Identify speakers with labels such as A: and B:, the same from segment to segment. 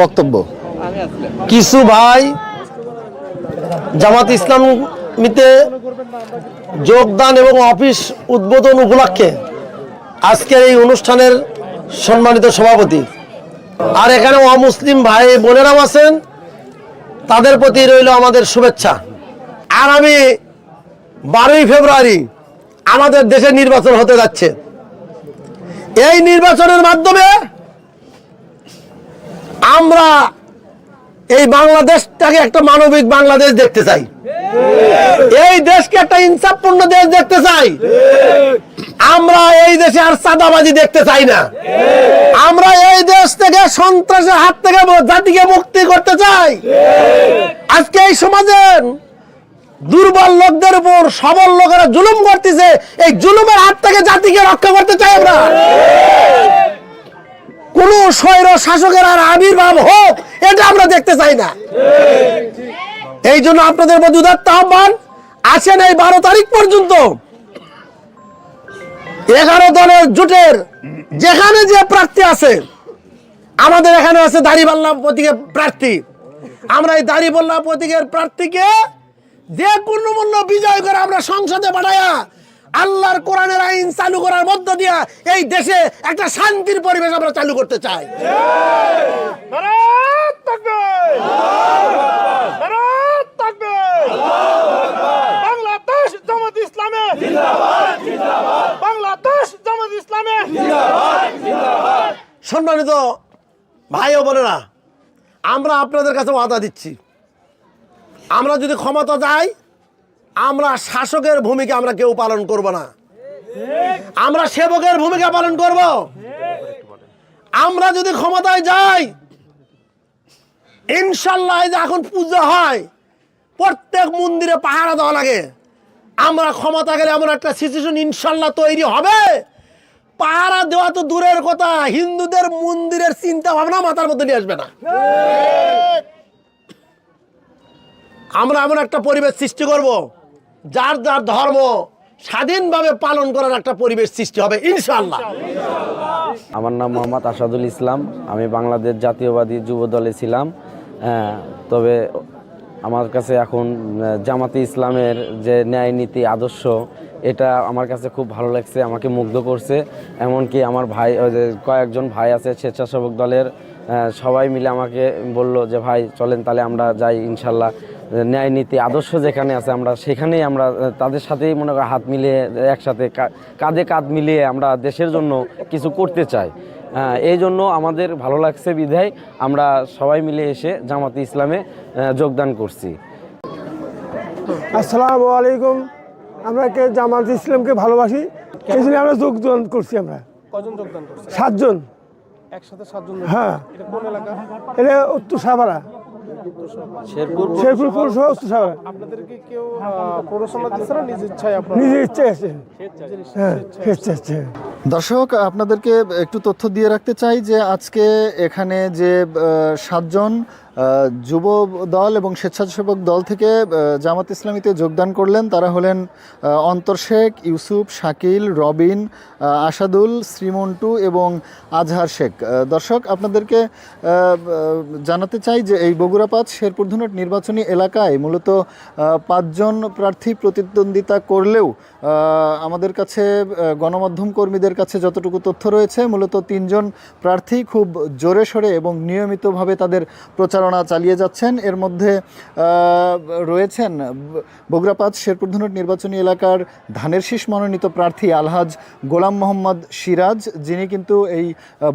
A: বক্তব্য কিছু ভাই জামাত ইসলামীতে যোগদান এবং অফিস উদ্বোধন উপলক্ষে আজকের এই অনুষ্ঠানের সম্মানিত সভাপতি আর এখানে অমুসলিম ভাই বোনেরাও আছেন, তাদের প্রতি রইল আমাদের শুভেচ্ছা। আগামী 12ই ফেব্রুয়ারি আমাদের দেশে নির্বাচন হতে যাচ্ছে। এই নির্বাচনের মাধ্যমে আমরা এই বাংলাদেশটাকে একটা মানবিক বাংলাদেশ দেখতে চাই, এই দেশকে একটা ইনসাফপূর্ণ দেশ দেখতে চাই। আমরা এই দেশে আর চাঁদাবাজি দেখতে চাই না। আমরা এই দেশ থেকে সন্ত্রাসের হাত থেকে জাতিকে মুক্তি করতে চাই। আজকে এই সমাজের দুর্বল লোকদের উপর সবল লোকেরা জুলুম করতেছে, এই জুলুমের হাত থেকে জাতিকে রক্ষা করতে চাই আমরা। কোন স্বৈর শাসকের আর আবির্ভাব হোক এটা আমরা দেখতে চাই না। এই জন্য আপনাদের প্রতি উদাত্ত আহ্বান, আসেন এই 12 তারিখ পর্যন্ত 11 দলের জোটের যেখানে যে প্রার্থী আছে, আমাদের এখানে আছে দাড়িপাল্লা প্রতীকের প্রার্থী। আমরা এই দাড়িপাল্লা প্রতীকের প্রার্থীকে যে কোনো মূল্য বিজয় করে আমরা সংসদে পাঠাইয়া আল্লাহর কোরআনের আইন চালু করার মধ্য দিয়ে এই দেশে একটা শান্তির পরিবেশ আমরা চালু করতে চাই।
B: বাংলাদেশ জামাত ইসলামী জিন্দাবাদ, জিন্দাবাদ। বাংলাদেশ জামাত ইসলামী জিন্দাবাদ, জিন্দাবাদ।
A: সম্মানিত ভাই ও বোনেরা, আমরা আপনাদের কাছে ওয়াদা দিচ্ছি, আমরা যদি ক্ষমতা যাই, আমরা শাসকের ভূমিকা আমরা কেউ পালন করব না, আমরা সেবকের ভূমিকা পালন করব। আমরা যদি ক্ষমতায় যাই, ইনশাল্লাহ যে এখন পূজা হয়, প্রত্যেক মন্দিরে পাহারা দেওয়া লাগে। আমরা ক্ষমতা গেলে এমন একটা সিচুয়েশন ইনশাল্লাহ তৈরি হবে, পাহারা দেওয়া তো দূরের কথা, হিন্দুদের মন্দিরের চিন্তা ভাবনা মাথার মধ্যে নিয়ে আসবে না। আমরা এমন একটা পরিবেশ সৃষ্টি করব, যার যার ধর্ম স্বাধীনভাবে পালন করার একটা পরিবেশ সৃষ্টি হবে ইনশাআল্লাহ।
C: আমার নাম মোহাম্মদ আসাদুল ইসলাম, আমি বাংলাদেশ জাতীয়বাদী যুব দলে ছিলাম। তবে আমার কাছে এখন জামাতে ইসলামের যে ন্যায় নীতি আদর্শ, এটা আমার কাছে খুব ভালো লাগছে, আমাকে মুগ্ধ করছে। এমনকি আমার ভাই, কয়েকজন ভাই আছে স্বেচ্ছাসেবক দলের, সবাই মিলে আমাকে বলল যে ভাই চলেন তাহলে আমরা যাই, ইনশাল্লাহ ন্যায় নীতি আদর্শ যেখানে আছে আমরা সেখানেই আমরা তাদের সাথেই মনে করি হাত মিলিয়ে একসাথে কাঁধে কাঁধ মিলিয়ে আমরা দেশের জন্য কিছু করতে চাই। এই জন্য আমাদের ভালো লাগছে বিধায় আমরা সবাই মিলে এসে জামাতে ইসলামে যোগদান করছি।
D: আসসালামু আলাইকুম। আমরা জামাত ইসলামকে ভালোবাসি, এই জন্য আমরা যোগদান করছি। আমরা
B: কজন যোগদান করছে?
D: 7 জন
B: একসাথে 7 জন।
D: হ্যাঁ,
B: এটা কোন এলাকা?
D: এটা উত্তর সাভারা, শেরপুর পৌরসভা, উত্তর সাভারা।
B: আপনাদেরকে কেউ প্ররোচনা দিচ্ছে না, নিজের ইচ্ছায় আপনারা?
D: নিজের ইচ্ছায় আছে। হ্যাঁ, স্বেচ্ছায়।
E: দর্শক, আপনাদেরকে একটু তথ্য দিয়ে রাখতে চাই যে আজকে এখানে যে 7 জন যুব দল এবং স্বেচ্ছাসেবক দল থেকে জামাত ইসলামীতে যোগদান করলেন, তারা হলেন অন্তর শেখ, ইউসুফ, শাকিল, রবিন, আসাদুল, শ্রীমন্টু এবং আজহার শেখ। দর্শক, আপনাদেরকে জানাতে চাই যে এই বগুড়া 5 শেরপুর ধুনট নির্বাচনী এলাকায় মূলত 5 জন প্রার্থী প্রতিদ্বন্দ্বিতা করলেও আমাদের কাছে গণমাধ্যম কর্মীদের কাছে যতটুকু তথ্য রয়েছে, মূলত 3 জন প্রার্থী খুব জোরে সোরে এবং নিয়মিতভাবে তাদের প্রচারণা চালিয়ে যাচ্ছেন। এর মধ্যে রয়েছেন বগুড়া 5 শেরপুর ধুনট নির্বাচনী এলাকার ধানের শীষ মনোনীত প্রার্থী আলহাজ গোলাম মোহাম্মদ সিরাজ, যিনি কিন্তু এই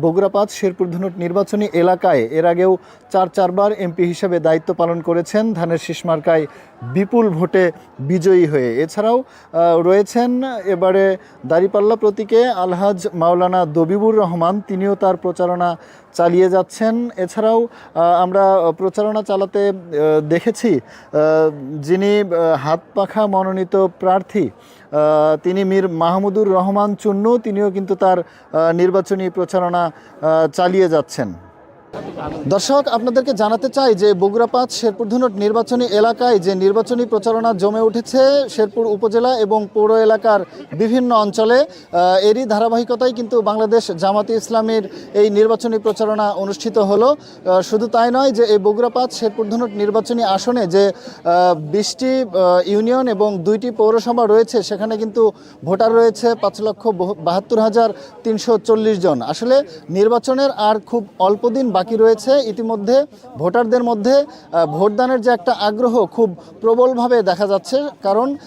E: বগুড়া 5 শেরপুর ধুনট নির্বাচনী এলাকায় এর আগেও 4বার এমপি হিসেবে দায়িত্ব পালন করেছেন, ধানের শীষ মার্কায় বিপুল ভোটে বিজয়ী হয়ে। এছাড়াও রয়েছেন এবারে দাড়িপাল্লা প্রতীকে আলহাজ মাওলানা দবিবুর রহমান, তিনিও তার প্রচারণা চালিয়ে যাচ্ছেন। এছাড়াও আমরা প্রচারণা চালাতে দেখেছি যিনি হাত পাখা মনোনীত প্রার্থী, তিনি মীর মাহমুদুর রহমান চুন্নু, তিনিও কিন্তু তার নির্বাচনী প্রচারণা চালিয়ে যাচ্ছেন। দর্শক, আপনাদেরকে জানাতে চাই যে বগুড়া ৫ শেরপুর ধুনট নির্বাচনী এলাকায় যে নির্বাচনী প্রচারণা জমে উঠেছে শেরপুর উপজেলা এবং পৌর এলাকার বিভিন্ন অঞ্চলে, এরই ধারাবাহিকতায় কিন্তু বাংলাদেশ জামাতে ইসলামীর এই নির্বাচনী প্রচারণা অনুষ্ঠিত হলো। শুধু তাই নয়, যে এই বগুড়া ৫ শেরপুর ধুনট নির্বাচনী আসনে যে 20টি ইউনিয়ন এবং 2টি পৌরসভা রয়েছে, সেখানে কিন্তু ভোটার রয়েছে 5,72,340 জন। আসলে নির্বাচনের আর খুব অল্প দিন বাকি রয়েছে। ইতিমধ্যে ভোটারদের মধ্যে ভোটদানের যে একটা আগ্রহ খুব প্রবলভাবে দেখা যাচ্ছে, কারণ